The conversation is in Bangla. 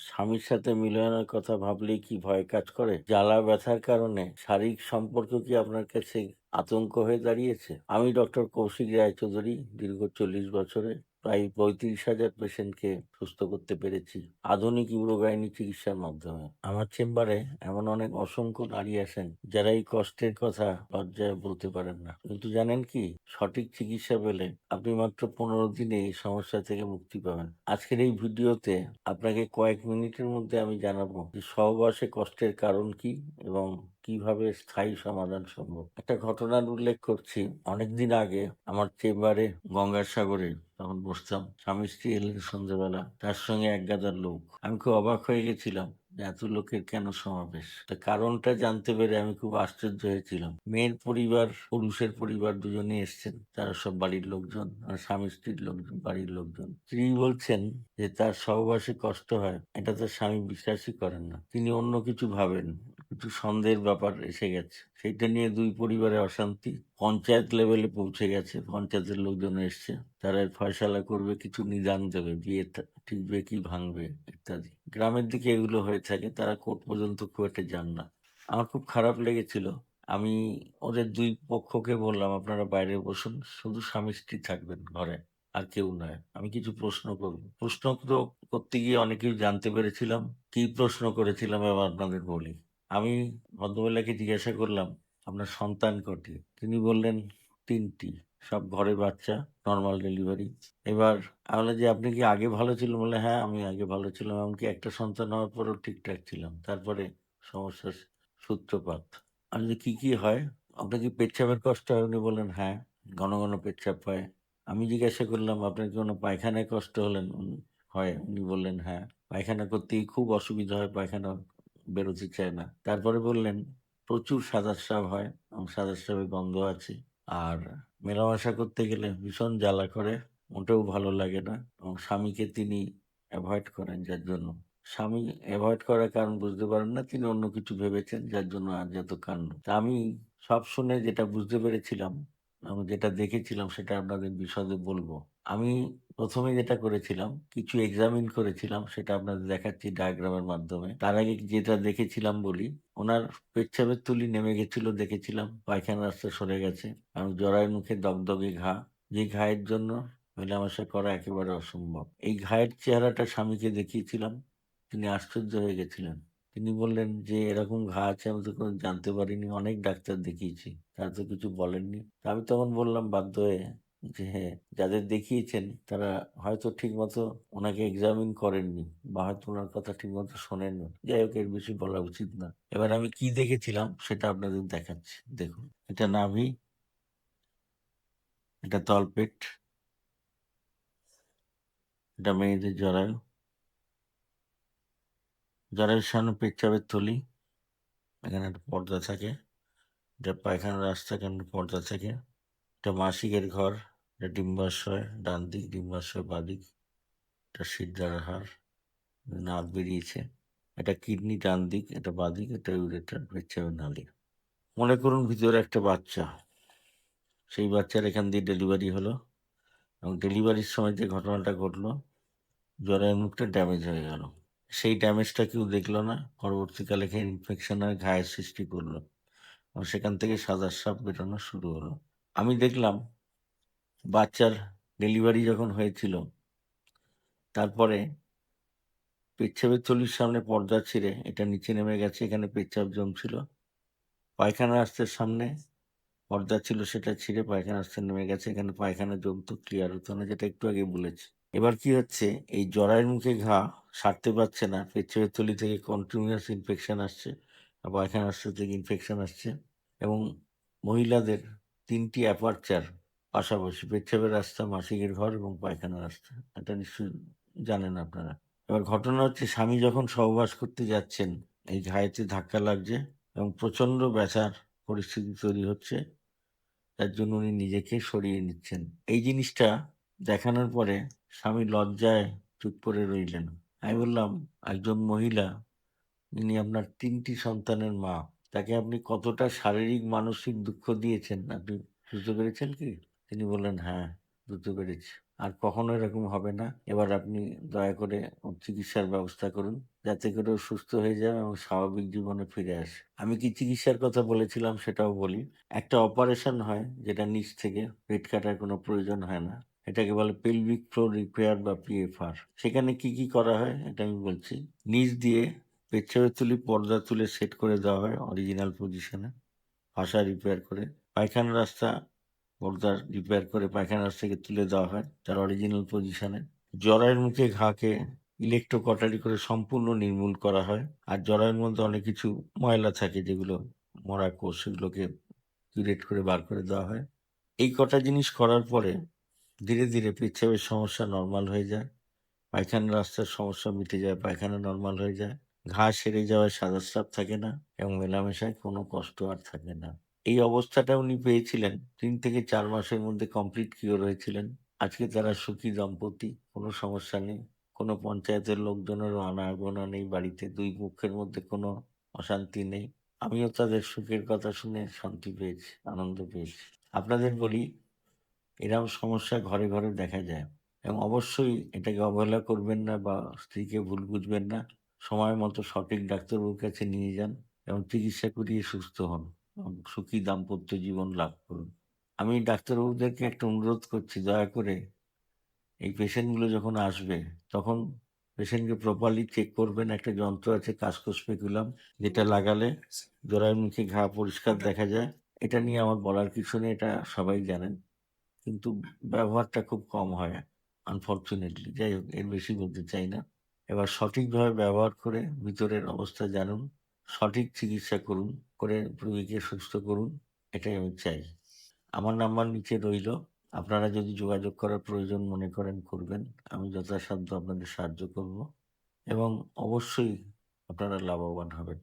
স্বামীর সাথে মিলনের কথা ভাবলেই কি ভয় কাজ করে? জ্বালা ব্যথার কারণে শারীরিক সম্পর্ক কি আপনার কাছে আতঙ্ক হয়ে দাঁড়িয়েছে? আমি ডক্টর কৌশিক রায়চৌধুরী। দীর্ঘ ৪০ বছরে প্রায় ৩৫,০০০ পেশেন্টকে সুস্থ করতে পেরেছি আধুনিক ইউরোগাইনি চিকিৎসার মাধ্যমে। আমার চেম্বারে এমন অনেক অসংখ্য নারী আসেন যারা এই কষ্টের কথা লজ্জায় বলতে পারেন না। কিন্তু জানেন কি? সঠিক চিকিৎসা পেলে আপনি মাত্র ১৫ দিনে এই সমস্যা থেকে মুক্তি পাবেন। আজকের এই ভিডিওতে আপনাকে কয়েক মিনিটের মধ্যে আমি জানাবো যে সহবাসে কষ্টের কারণ কি এবং কিভাবে স্থায়ী সমাধান সম্ভব। একটা ঘটনার উল্লেখ করছি। অনেকদিন আগে আমার চেম্বারে গঙ্গাসাগরে তখন বসতাম। স্বামী স্ত্রী এলেন সন্ধ্যাবেলা, তার সঙ্গে একগাদা লোক। আমি খুব অবাক হয়ে গেছিলাম যে এত লোকের কেন সমাবেশ। তা কারণটা জানতে পেরে আমি খুব আশ্চর্য হয়েছিলাম। মেয়ের পরিবার, পুরুষের পরিবার দুজনেই এসছেন। তারা সব বাড়ির লোকজন, আর স্বামী স্ত্রীর লোকজন, বাড়ির লোকজন। স্ত্রী বলছেন যে তার সহবাসে কষ্ট হয়, এটা তার স্বামী বিশ্বাসই করেন না। তিনি অন্য কিছু ভাবেন, কিছু সন্দেহের ব্যাপার এসে গেছে। সেইটা নিয়ে দুই পরিবারে অশান্তি পঞ্চায়েত লেভেলে পৌঁছে গেছে। পঞ্চায়েতের লোকজন এসছে, তারা এর ফয়সালা করবে, কিছু নিদান দেবে, বিয়ে টিকবে কি ভাঙবে ইত্যাদি। গ্রামের দিকে এগুলো হয়ে থাকে, তারা কোর্ট পর্যন্ত খুব একটা যান না। আমার খুব খারাপ লেগেছিল। আমি ওদের দুই পক্ষকে বললাম, আপনারা বাইরে বসুন, শুধু স্বামী স্ত্রী থাকবেন ঘরে, আর কেউ নয়। আমি কিছু প্রশ্ন করব। প্রশ্ন তো করতে গিয়ে অনেকেই জানতে পেরেছিলাম। কি প্রশ্ন করেছিলাম এবার আপনাদের বলি। আমি ভদ্রমহিলাকে জিজ্ঞাসা করলাম, আপনার সন্তান কটি? তিনি বললেন, ৩টি, সব ঘরে বাচ্চা, নর্মাল ডেলিভারি। এবার আমি বললাম যে আপনি কি আগে ভালো ছিলেন? বলে হ্যাঁ, আমি আগে ভালো ছিলাম, এমনকি একটা সন্তান হওয়ার পরেও ঠিকঠাক ছিলাম, তারপরে সমস্যার সূত্রপাত। আমি যে কি হয়, আপনার কি পেচ্ছাপের কষ্ট হয়? উনি বললেন হ্যাঁ, ঘন ঘন পেচ্ছাপ হয়। আমি জিজ্ঞাসা করলাম, আপনার কি কোনো পায়খানায় কষ্ট হয়? উনি বললেন হ্যাঁ, পায়খানা করতেই খুব অসুবিধা হয়, পায়খানা বেরোতে চায় না। তারপরে বললেন প্রচুর সাদা স্রাব হয় এবং সাদা স্রাবের গন্ধ আছে। আর মেলামেশা করতে গেলে ভীষণ জ্বালা করে, মোটেও ভালো লাগে না, এবং স্বামীকে তিনি অ্যাভয়েড করেন, যার জন্য স্বামী অ্যাভয়েড করার কারণ বুঝতে পারেন না, তিনি অন্য কিছু ভেবেছেন, যার জন্য আজ এত কাণ্ড। তা আমি সব শুনে যেটা বুঝতে পেরেছিলাম এবং যেটা দেখেছিলাম সেটা আপনাদের বিশদে বলবো। আমি প্রথমে যেটা করেছিলাম, কিছু এক্সামিন করেছিলাম, সেটা আপনাদের দেখাচ্ছি ডায়াগ্রামের মাধ্যমে। তার আগে যেটা দেখেছিলাম বলি, ওনার পেচ্ছাপের তুলি নেমে গেছিল, দেখেছিলাম পায়খানার রাস্তা সরে গেছে এবং জরায়ুর মুখে দগদগে ঘা, যে ঘায়ের জন্য মেলামেশা করা একেবারে অসম্ভব। এই ঘায়ের চেহারাটা স্বামীকে দেখিয়েছিলাম, তিনি আশ্চর্য হয়ে গেছিলেন। তিনি বললেন যে এরকম ঘা আছে, আমি তো কোনো জানতে পারিনি, অনেক ডাক্তার দেখিয়েছি, তারা তো কিছু বলেননি। তা আমি তখন বললাম বাধ্য হয়ে যে হ্যাঁ, যাদের দেখিয়েছেন তারা হয়তো ঠিক মতো ওনাকে এক্সামিন করেননি, বা হয়তো ওনার কথা ঠিক মতো শোনেননি। যাই হোক, এর বেশি বলা উচিত না। এবার আমি কি দেখেছিলাম সেটা আপনাদের দেখাচ্ছি। দেখুন, এটা নাভি, এটা তলপেট, এটা মেয়েদের জরায়ু, জরায়ুর সামনে পেচ্ছাপের থলি, এখানে একটা পর্দা থাকে, এটা পায়খানার রাস্তা, এখানে পর্দা থাকে, এটা মাসিকের ঘর, এটা ডিম্বাশয় ডান দিক, ডিম্বাশয় বাঁ দিক, এটা শিরদাঁড়ার হাড়, নাক বেরিয়েছে, এটা কিডনি ডান দিক, এটা বাঁ দিক, এটা ইউরেটার, পেচ্ছাপের নালী। মনে করুন ভিতরে একটা বাচ্চা, সেই বাচ্চার এখান দিয়ে ডেলিভারি হলো, এবং ডেলিভারির সময় যে ঘটনাটা ঘটলো, জরায়ুর মুখটা ড্যামেজ হয়ে গেল। সেই ড্যামেজটা কেউ দেখলো না, পরবর্তীকালে ইনফেকশন আর ঘায়ের সৃষ্টি করলো, এবং সেখান থেকে সাদা স্রাব বেরোনো শুরু হলো। আমি দেখলাম বাচ্চার ডেলিভারি যখন হয়েছিল, তারপরে পেচ্ছাপের থলির সামনে পর্দা ছিঁড়ে এটা নিচে নেমে গেছে, এখানে পেচ্ছাপ জমছিল। পায়খানা রাস্তার সামনে পর্দা ছিল, সেটা ছিঁড়ে পায়খানা রাস্তায় নেমে গেছে, এখানে পায়খানা জমতো, ক্লিয়ার হতো না, যেটা একটু আগে বলেছি। এবার কি হচ্ছে, এই জরায়ের মুখে ঘা সারতে পারছে না, পেচ্ছাপের থলি থেকে কন্টিনিউয়াস ইনফেকশন আসছে, আর পায়খানা রাস্তা থেকে ইনফেকশন আসছে, এবং মহিলাদের 3টি অ্যাপারচার পাশাপাশি, পেচ্ছাপের রাস্তা, মাসিকের ঘর এবং পায়খানা রাস্তা, এটা নিশ্চয়ই জানেন আপনারা। এবার ঘটনা হচ্ছে, স্বামী যখন সহবাস করতে যাচ্ছেন, এই ঘায়েতে ধাক্কা লাগছে এবং প্রচন্ড ব্যথার পরিস্থিতি তৈরি হচ্ছে, তার জন্য উনি নিজেকে সরিয়ে নিচ্ছেন। এই জিনিসটা দেখানোর পরে স্বামী লজ্জায় চুপ করে রইলেন। আমি বললাম, একজন মহিলা, ইনি আপনার 3টি সন্তানের মা, তাকে আপনি কতটা শারীরিক মানসিক দুঃখ দিয়েছেন, আপনি বুঝতে পেরেছেন কি? তিনি বললেন হ্যাঁ, বুঝতে পেরেছি। আর কখনো এরকম হবে না। এবার আপনি দয়া করে ওর চিকিৎসার ব্যবস্থা করুন, যাতে করে ও সুস্থ হয়ে যায় এবং স্বাভাবিক জীবনে ফিরে আসে। আমি কি চিকিৎসার কথা বলেছিলাম সেটাও বলি। একটা অপারেশন হয় যেটা নিচ থেকে, পেট কাটার কোনো প্রয়োজন হয় না। এটাকে বলে পেলভিক ফ্লোর রিপেয়ার বা পিএফআর। সেখানে কি করা হয় এটা আমি বলছি। নিচ দিয়ে পেচ্ছাবের তুলি পর্দা তুলে সেট করে দেওয়া হয় অরিজিনাল পজিশনে, ভাষা রিপেয়ার করে। পায়খানা রাস্তা পর্দা রিপেয়ার করে পায়খানা রাস্তাকে তুলে দেওয়া হয় তার অরিজিনাল পজিশনে। জরায়ের মুখে ঘাকে ইলেকট্রো কটারি করে সম্পূর্ণ নির্মূল করা হয়। আর জরায়ের মধ্যে অনেক কিছু ময়লা থাকে যেগুলো মরা কোষ, সেগুলোকে কিউরেট করে বার করে দেওয়া হয়। এই কটা জিনিস করার পরে ধীরে ধীরে পেচ্ছাবের সমস্যা নর্মাল হয়ে যায়, পায়খানা রাস্তার সমস্যা মিটে যায়, পায়খানা নর্মাল হয়ে যায়, ঘা সেরে যাওয়ায় সাদা স্রাব থাকে না এবং মেলামেশায় কোনো কষ্ট আর থাকে না। এই অবস্থাটা উনি পেয়েছিলেন 3 থেকে 4 মাসের মধ্যে, কমপ্লিট কিওর হয়েছিলেন। আজকে তারা সুখী দম্পতি, কোনো সমস্যা নেই। কোনো পঞ্চায়েতের লোকজনেরও আনাগোনা নেই বাড়িতে, দুই পক্ষের মধ্যে কোনো অশান্তি নেই। আমিও তাদের সুখের কথা শুনে শান্তি পেয়েছি, আনন্দ পেয়েছি। আপনাদের বলি, এরকম সমস্যা ঘরে ঘরে দেখা যায় এবং অবশ্যই এটাকে অবহেলা করবেন না বা স্ত্রীকে ভুল বুঝবেন না। সময় মতো সঠিক ডাক্তারবাবুর কাছে নিয়ে যান এবং চিকিৎসা করিয়ে সুস্থ হন এবং সুখী দাম্পত্য জীবন লাভ করুন। আমি ডাক্তারবাবুদেরকে একটা অনুরোধ করছি, দয়া করে এই পেশেন্টগুলো যখন আসবে তখন পেশেন্টকে প্রপারলি চেক করবেন। একটা যন্ত্র আছে কাসকো স্পেকুলাম, যেটা লাগালে জরায়ুর মুখে ঘা পরিষ্কার দেখা যায়। এটা নিয়ে আমার বলার কিছু নেই, এটা সবাই জানেন, কিন্তু ব্যবহারটা খুব কম হয় আনফরচুনেটলি। যাই হোক, এর বেশি বলতে চাই না। এবার সঠিকভাবে ব্যবহার করে ভিতরের অবস্থা জানুন, সঠিক চিকিৎসা করুন, করে রোগীকে সুস্থ করুন, এটাই আমি চাই। আমার নাম্বার নিচে রইল, আপনারা যদি যোগাযোগ করার প্রয়োজন মনে করেন করবেন। আমি যথাসাধ্য আপনাদের সাহায্য করব এবং অবশ্যই আপনারা লাভবান হবেন।